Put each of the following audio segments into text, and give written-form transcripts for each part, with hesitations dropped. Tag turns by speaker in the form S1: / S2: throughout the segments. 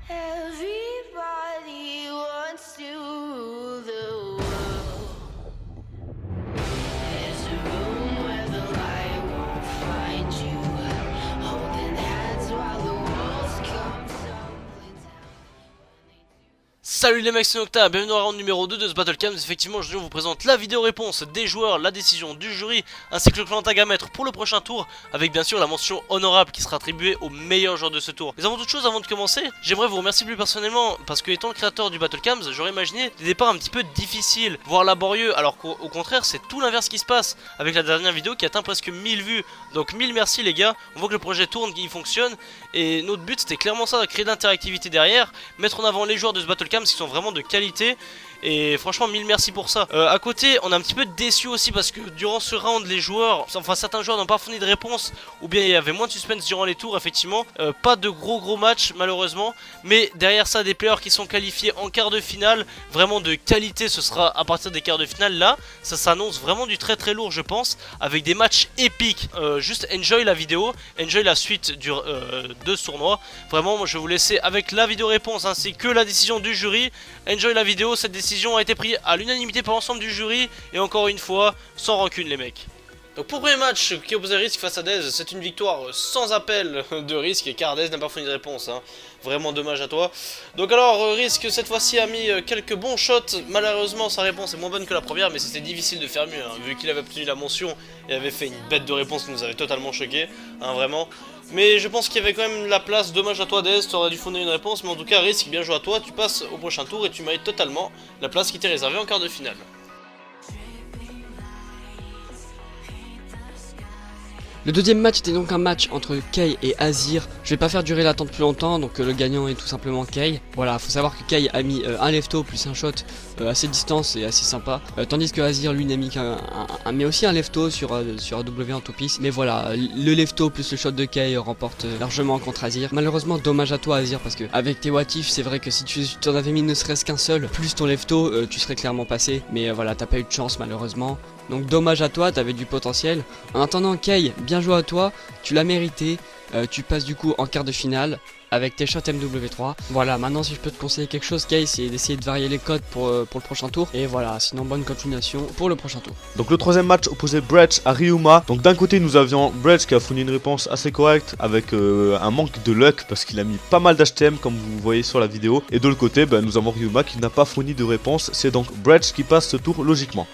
S1: Everybody wants to rule the world. There's a room where the light won't find you, holding hands while the walls come tumbling down.
S2: Salut les mecs, c'est Nocta, bienvenue dans le round numéro 2 de ce Battlecams. Effectivement, aujourd'hui on vous présente la vidéo réponse des joueurs, la décision du jury, ainsi que le clan tag à mettre pour le prochain tour, avec bien sûr la mention honorable qui sera attribuée au meilleur joueur de ce tour. Mais avant toute chose, avant de commencer, j'aimerais vous remercier plus personnellement, parce que étant le créateur du Battlecams, j'aurais imaginé des départs un petit peu difficiles, voire laborieux, alors qu'au contraire c'est tout l'inverse qui se passe, avec la dernière vidéo qui atteint presque 1000 vues. Donc 1000 merci les gars, on voit que le projet tourne, qu'il fonctionne, et notre but c'était clairement ça, de créer de l'interactivité derrière, mettre en avant les joueurs de ce Battlecams qui sont vraiment de qualité. Et franchement 1000 merci pour ça. À côté on est un petit peu déçu aussi parce que durant ce round les joueurs, enfin certains joueurs n'ont pas fourni de réponse, ou bien il y avait moins de suspense durant les tours effectivement. Pas de gros matchs malheureusement, mais derrière ça des players qui sont qualifiés en quart de finale, vraiment de qualité. Ce sera à partir des quarts de finale là, ça s'annonce vraiment du très lourd je pense, avec des matchs épiques. Juste enjoy la vidéo, enjoy la suite de ce tournoi. Vraiment moi je vais vous laisser avec la vidéo réponse ainsi que la décision du jury. Enjoy la vidéo, cette décision a été prise à l'unanimité par l'ensemble du jury, et encore une fois, sans rancune les mecs. Donc pour le premier match qui opposait Risk face à Dez, c'est une victoire sans appel de Risk, car Dez n'a pas fourni de réponse, hein. Vraiment dommage à toi. Donc alors Risk cette fois-ci a mis quelques bons shots, malheureusement sa réponse est moins bonne que la première, mais c'était difficile de faire mieux, hein, vu qu'il avait obtenu la mention et avait fait une bête de réponse qui nous avait totalement choqué, hein, vraiment. Mais je pense qu'il y avait quand même la place, dommage à toi Dez, tu aurais dû fournir une réponse, mais en tout cas Risk, bien joué à toi, tu passes au prochain tour et tu mérites totalement la place qui t'est réservée en quart de finale.
S3: Le deuxième match était donc un match entre Kay et Azir. Je vais pas faire durer l'attente plus longtemps, donc le gagnant est tout simplement Kay. Voilà, faut savoir que Kay a mis un lefto plus un shot assez distance et assez sympa, tandis que Azir lui n'a mis mais aussi un lefto sur AW en topice. Mais voilà, le lefto plus le shot de Kay remporte largement contre Azir. Malheureusement dommage à toi Azir, parce que avec tes watifs c'est vrai que si tu t'en avais mis ne serait-ce qu'un seul, plus ton lefto, tu serais clairement passé. Mais voilà, t'as pas eu de chance malheureusement. Donc dommage à toi, t'avais du potentiel. En attendant Kay, bien joué à toi, tu l'as mérité. Tu passes du coup en quart de finale avec tes shots MW3. Voilà, maintenant si je peux te conseiller quelque chose Kay, c'est d'essayer de varier les codes pour le prochain tour. Et voilà, sinon bonne continuation pour le prochain tour.
S4: Donc le troisième match opposait Breach à Ryuma. Donc d'un côté nous avions Breach qui a fourni une réponse assez correcte avec un manque de luck parce qu'il a mis pas mal d'HTM comme vous voyez sur la vidéo. Et de l'autre côté nous avons Ryuma qui n'a pas fourni de réponse. C'est donc Breach qui passe ce tour logiquement.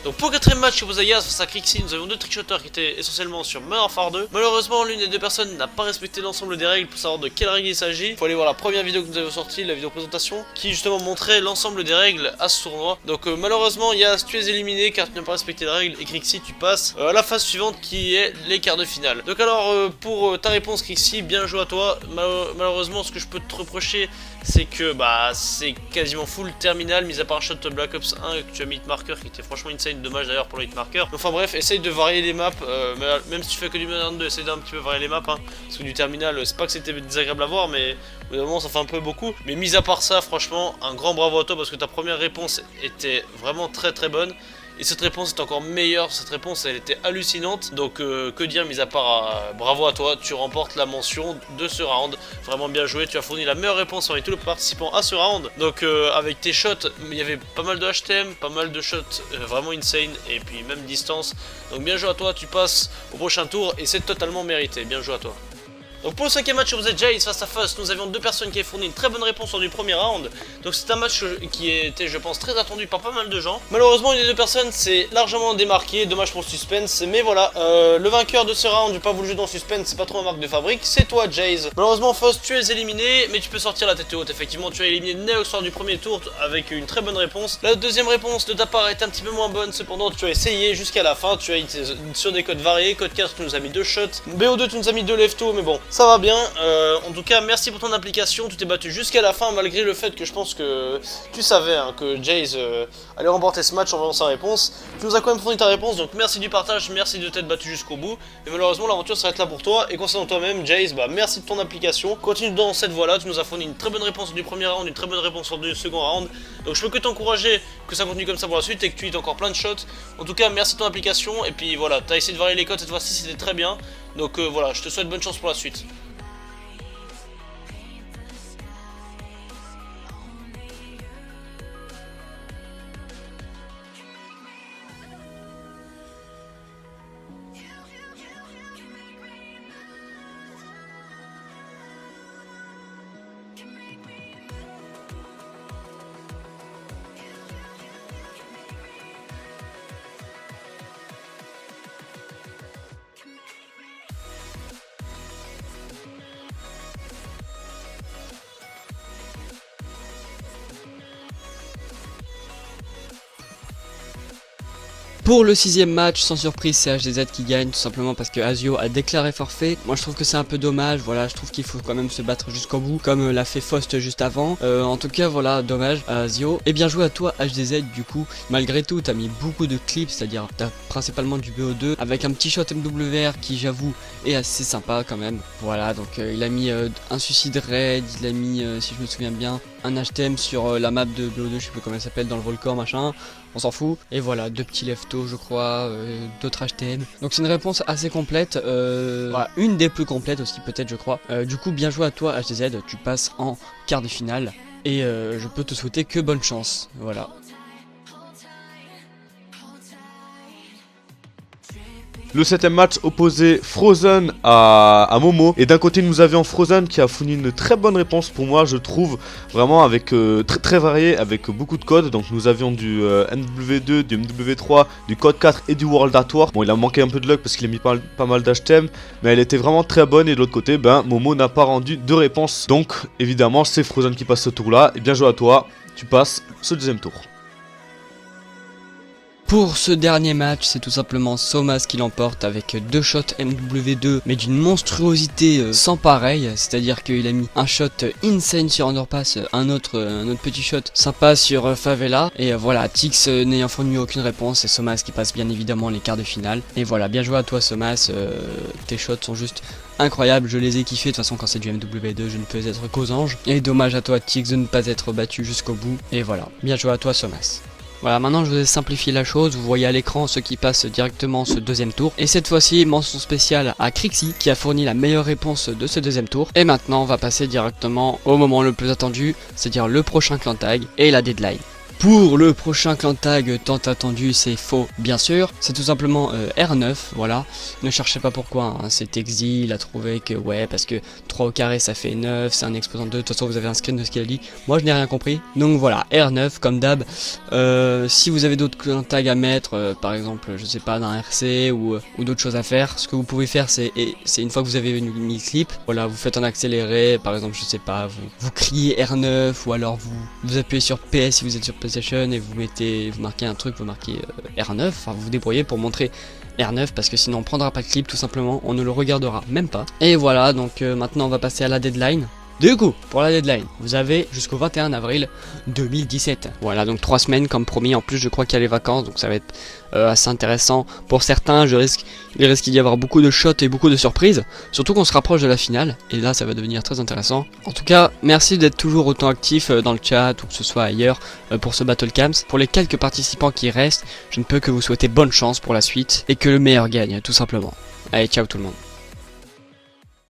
S2: Donc pour le quatrième match, opposé à Yaz face à Crixie, nous avions deux trickshotters qui étaient essentiellement sur Modern Warfare 2. Malheureusement, l'une des deux personnes n'a pas respecté l'ensemble des règles pour savoir de quelle règle il s'agit. Faut aller voir la première vidéo que nous avons sortie, la vidéo présentation, qui justement montrait l'ensemble des règles à ce tournoi. Donc malheureusement, Yaz, tu es éliminé car tu n'as pas respecté les règles, et Crixie, tu passes à la phase suivante qui est les quarts de finale. Donc alors pour ta réponse Crixie, bien joué à toi. Malheureusement, ce que je peux te reprocher, c'est que c'est quasiment full terminal, mis à part un shot Black Ops 1 que tu as mis hitmarker qui était franchement insane, dommage d'ailleurs pour le hitmarker. Enfin bref, essaye de varier les maps, même si tu fais que du Modern 2, essaye d'un petit peu varier les maps, hein, parce que du terminal, c'est pas que c'était désagréable à voir, mais au bout d'un moment ça fait un peu beaucoup. Mais mis à part ça, franchement, un grand bravo à toi parce que ta première réponse était vraiment très bonne. Et cette réponse est encore meilleure, cette réponse elle était hallucinante. Donc que dire, mis à part bravo à toi, tu remportes la mention de ce round. Vraiment bien joué, tu as fourni la meilleure réponse parmi tous les participants à ce round. Donc avec tes shots, il y avait pas mal de HTM, pas mal de shots vraiment insane, et puis même distance. Donc bien joué à toi, tu passes au prochain tour et c'est totalement mérité, bien joué à toi. Donc pour le cinquième match, vous êtes Jace face à Fuss. Nous avions deux personnes qui avaient fourni une très bonne réponse lors du premier round. Donc c'est un match qui était, je pense, très attendu par pas mal de gens. Malheureusement, une des deux personnes s'est largement démarquée. Dommage pour le suspense, mais voilà. Le vainqueur de ce round, j'ai pas voulu jouer dans le suspense, c'est pas trop ma marque de fabrique, c'est toi Jace. Malheureusement Fuss, tu es éliminé, mais tu peux sortir la tête haute. Effectivement, tu as éliminé Neox lors du premier tour avec une très bonne réponse. La deuxième réponse de ta part est un petit peu moins bonne. Cependant, tu as essayé jusqu'à la fin. Tu as été sur des codes variés. Code 4, tu nous as mis 2 shots. BO2, tu nous as mis 2 lefto, mais bon. Ça va bien, en tout cas merci pour ton implication, tu t'es battu jusqu'à la fin malgré le fait que je pense que tu savais hein, que Jace allait remporter ce match en voyant sa réponse. Tu nous as quand même fourni ta réponse, donc merci du partage, merci de t'être battu jusqu'au bout. Mais malheureusement l'aventure s'arrête là pour toi, et concernant toi-même Jace, bah merci de ton implication. Continue dans cette voie là, tu nous as fourni une très bonne réponse du premier round, une très bonne réponse du second round. Donc je peux que t'encourager que ça continue comme ça pour la suite et que tu aies encore plein de shots. En tout cas merci de ton implication, et puis voilà, t'as essayé de varier les codes cette fois-ci, c'était très bien. Donc voilà, je te souhaite bonne chance pour la suite.
S3: Pour le 6ème match, sans surprise, c'est HDZ qui gagne, tout simplement parce que Azio a déclaré forfait. Moi je trouve que c'est un peu dommage, voilà, je trouve qu'il faut quand même se battre jusqu'au bout, comme l'a fait Faust juste avant. En tout cas, voilà, dommage à Azio. Et bien joué à toi HDZ, du coup, malgré tout, t'as mis beaucoup de clips, c'est-à-dire t'as principalement du BO2, avec un petit shot MWR qui, j'avoue, est assez sympa quand même. Voilà, donc il a mis un suicide raid, il a mis, si je me souviens bien, un HTM sur la map de BO2, je sais plus comment elle s'appelle, dans le volcan, machin. On s'en fout. Et voilà, 2 petits leftos je crois, d'autres HTM. Donc c'est une réponse assez complète, voilà, une des plus complètes aussi peut-être je crois. Du coup bien joué à toi HDZ, tu passes en quart de finale. Et je peux te souhaiter que bonne chance, voilà.
S4: Le 7ème match opposait Frozen à Momo. Et d'un côté nous avions Frozen qui a fourni une très bonne réponse pour moi, je trouve, vraiment avec très varié, avec beaucoup de codes. Donc nous avions du MW2, du MW3, du code 4 et du World at War. Bon, il a manqué un peu de luck parce qu'il a mis pas mal d'HTM, mais elle était vraiment très bonne. Et de l'autre côté, ben Momo n'a pas rendu de réponse. Donc évidemment c'est Frozen qui passe ce tour là. Et bien joué à toi, tu passes ce deuxième tour.
S3: Pour ce dernier match, c'est tout simplement Somas qui l'emporte avec 2 shots MW2, mais d'une monstruosité sans pareil, c'est-à-dire qu'il a mis un shot insane sur Underpass, un autre petit shot sympa sur Favela, et voilà, Tix n'ayant fourni aucune réponse, et Somas qui passe bien évidemment les quarts de finale. Et voilà, bien joué à toi Somas, tes shots sont juste incroyables, je les ai kiffés, de toute façon quand c'est du MW2 je ne peux être qu'aux anges, et dommage à toi Tix de ne pas être battu jusqu'au bout, et voilà, bien joué à toi Somas. Voilà, maintenant je vous ai simplifié la chose, vous voyez à l'écran ceux qui passent directement ce deuxième tour. Et cette fois-ci, mention spéciale à Crixie qui a fourni la meilleure réponse de ce deuxième tour. Et maintenant on va passer directement au moment le plus attendu, c'est-à-dire le prochain clan tag et la deadline. Pour le prochain clan tag tant attendu, c'est faux bien sûr, c'est tout simplement R9, voilà, ne cherchez pas pourquoi, hein. C'est Exi, il a trouvé que ouais, parce que 3 au carré ça fait 9, c'est un exposant 2, de toute façon vous avez un screen de ce qu'il a dit, moi je n'ai rien compris, donc voilà, R9 comme d'hab. Si vous avez d'autres clan tags à mettre, par exemple, je sais pas, d'un RC ou d'autres choses à faire, ce que vous pouvez faire c'est une fois que vous avez mis le clip, voilà, vous faites un accéléré, par exemple, je sais pas, vous criez R9 ou alors vous appuyez sur PS si vous êtes sur PS et vous marquez un truc, vous marquez R9, enfin vous vous débrouillez pour montrer R9 parce que sinon on prendra pas de clip tout simplement, on ne le regardera même pas. Et voilà, donc maintenant on va passer à la deadline. Du coup, pour la deadline, vous avez jusqu'au 21 avril 2017. Voilà, donc 3 semaines comme promis. En plus, je crois qu'il y a les vacances, donc ça va être assez intéressant. Pour certains, il risque d'y avoir beaucoup de shots et beaucoup de surprises. Surtout qu'on se rapproche de la finale, et là, ça va devenir très intéressant. En tout cas, merci d'être toujours autant actif dans le chat ou que ce soit ailleurs pour ce Battle Camps. Pour les quelques participants qui restent, je ne peux que vous souhaiter bonne chance pour la suite et que le meilleur gagne, tout simplement. Allez, ciao tout le monde.